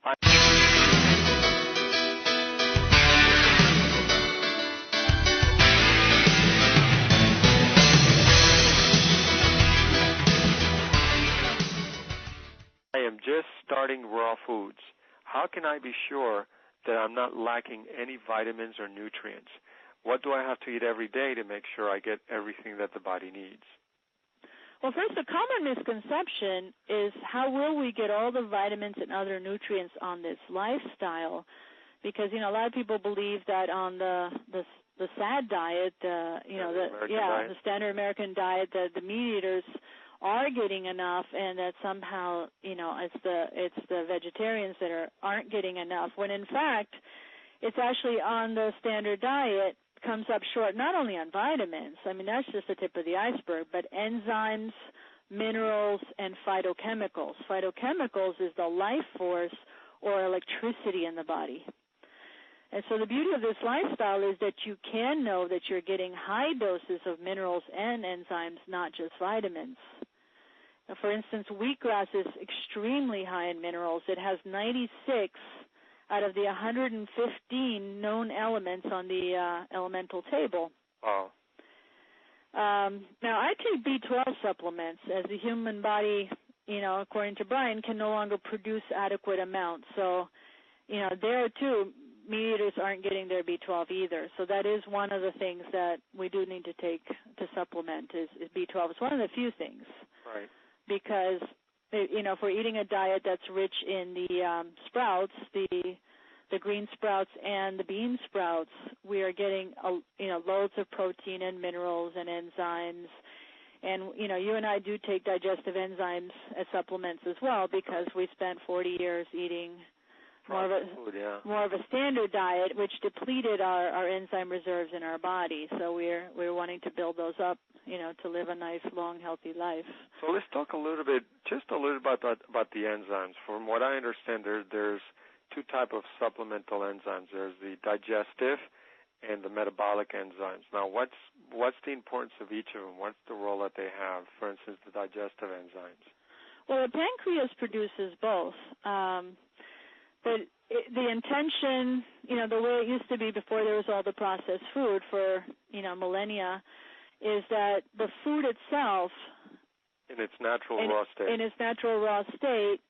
I am just starting raw foods. How can I be sure that I'm not lacking any vitamins or nutrients? What do I have to eat every day to make sure I get everything that the body needs? Well, first, a common misconception is how will we get all the vitamins and other nutrients on this lifestyle? Because, a lot of people believe that on the SAD diet, the standard American diet, the meat eaters are getting enough, and that somehow, it's the vegetarians that aren't getting enough. When in fact, it's actually on the standard diet comes up short not only on vitamins. I mean, that's just the tip of the iceberg, but enzymes, minerals, and phytochemicals. Phytochemicals is the life force or electricity in the body. And so the beauty of this lifestyle is that you can know that you're getting high doses of minerals and enzymes, not just vitamins. Now, for instance, wheatgrass is extremely high in minerals. It has 96 out of the 115 known elements on the elemental table. Wow. Now, I take B12 supplements as the human body, according to Brian, can no longer produce adequate amounts. So, there too, meat eaters aren't getting their B12 either. So that is one of the things that we do need to take to supplement is B12. It's one of the few things. Right. Because, if we're eating a diet that's rich in the sprouts, the green sprouts and the bean sprouts, we are getting, loads of protein and minerals and enzymes. And, you and I do take digestive enzymes as supplements as well because we spent 40 years eating more of a standard diet, which depleted our enzyme reserves in our body. So we're wanting to build those up, to live a nice, long, healthy life. So let's talk just a little bit about the enzymes. From what I understand, there's two types of supplemental enzymes. There's the digestive and the metabolic enzymes. Now, what's the importance of each of them? What's the role that they have? For instance, the digestive enzymes. Well, the pancreas produces both. But the intention, the way it used to be before there was all the processed food for, millennia, is that the food itself, in its natural raw state,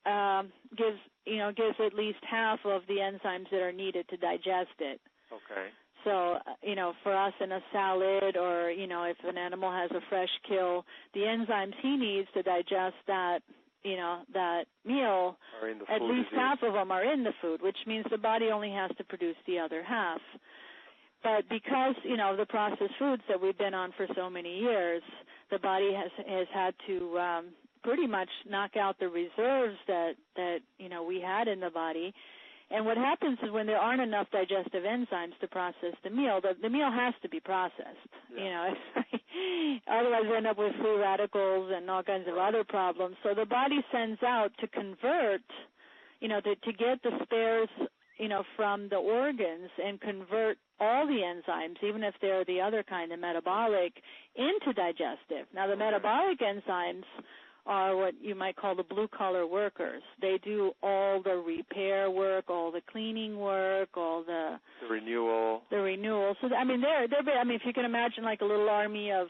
gives at least half of the enzymes that are needed to digest it. Okay. So, for us in a salad or, if an animal has a fresh kill, the enzymes he needs to digest that meal, at least half of them are in the food, which means the body only has to produce the other half. But because, the processed foods that we've been on for so many years, the body has had to pretty much knock out the reserves that we had in the body. And what happens is when there aren't enough digestive enzymes to process the meal has to be processed. Yeah. Otherwise we end up with free radicals and all kinds of other problems. So the body sends out to convert, to get the spares, from the organs and convert all the enzymes, even if they're the other kind, the metabolic, into digestive. Now the metabolic enzymes are what you might call the blue-collar workers. They do all the repair work, all the cleaning work, all the renewal. So if you can imagine like a little army of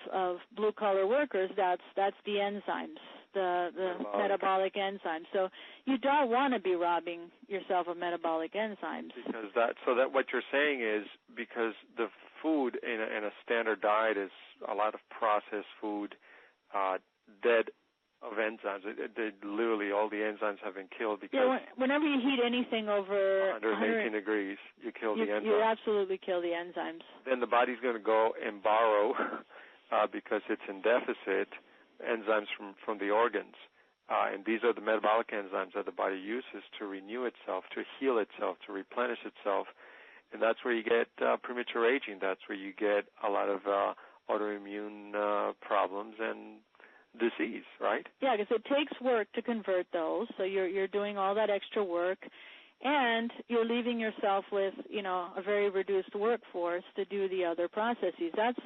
blue-collar workers, that's the enzymes, the metabolic enzymes. So you don't want to be robbing yourself of metabolic enzymes. Because that what you're saying is because the food in a standard diet is a lot of processed food, dead of enzymes. Literally all the enzymes have been killed because whenever you heat anything over 118 degrees, you kill the enzymes. You absolutely kill the enzymes. Then the body's going to go and borrow, because it's in deficit, enzymes from the organs. And these are the metabolic enzymes that the body uses to renew itself, to heal itself, to replenish itself. And that's where you get premature aging. That's where you get a lot of autoimmune problems and disease, right? Yeah, because it takes work to convert those. So you're doing all that extra work, and you're leaving yourself with, a very reduced workforce to do the other processes. That's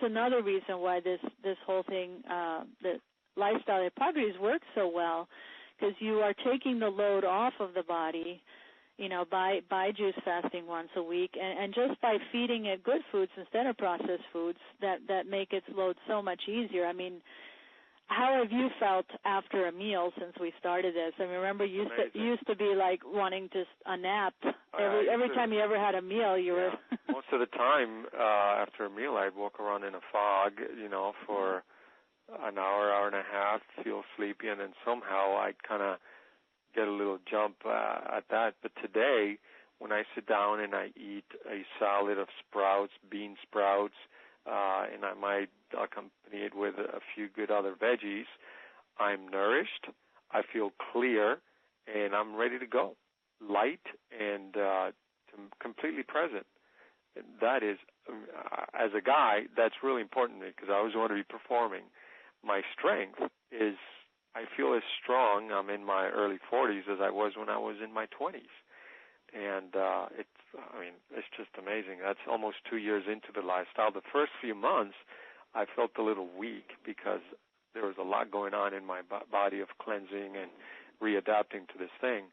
another reason why this whole thing, the lifestyle Hippocrates works so well, because you are taking the load off of the body by juice fasting once a week, and just by feeding it good foods instead of processed foods that make its load so much easier. I mean, how have you felt after a meal since we started this? I mean, remember you used to be like wanting just a nap every time you ever had a meal. You were most of the time after a meal, I'd walk around in a fog, for an hour and a half, feel sleepy, and then somehow I'd kind of get a little jump at that. But today, when I sit down and I eat a salad of sprouts, bean sprouts, and I might accompany it with a few good other veggies, I'm nourished, I feel clear, and I'm ready to go, light and completely present. That is, as a guy, that's really important to me because I always want to be performing. My strength is, I feel as strong, I'm in my early 40s, as I was when I was in my 20s. And it's just amazing. That's almost 2 years into the lifestyle. The first few months, I felt a little weak because there was a lot going on in my body of cleansing and readapting to this thing.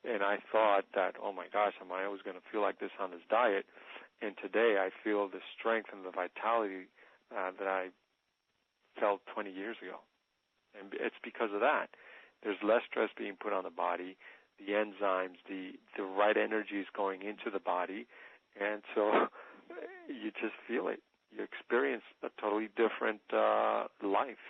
And I thought that, oh my gosh, am I always going to feel like this on this diet? And today I feel the strength and the vitality that I felt 20 years ago. And it's because of that. There's less stress being put on the body. The enzymes, the right energy is going into the body, and so you just feel it. You experience a totally different life.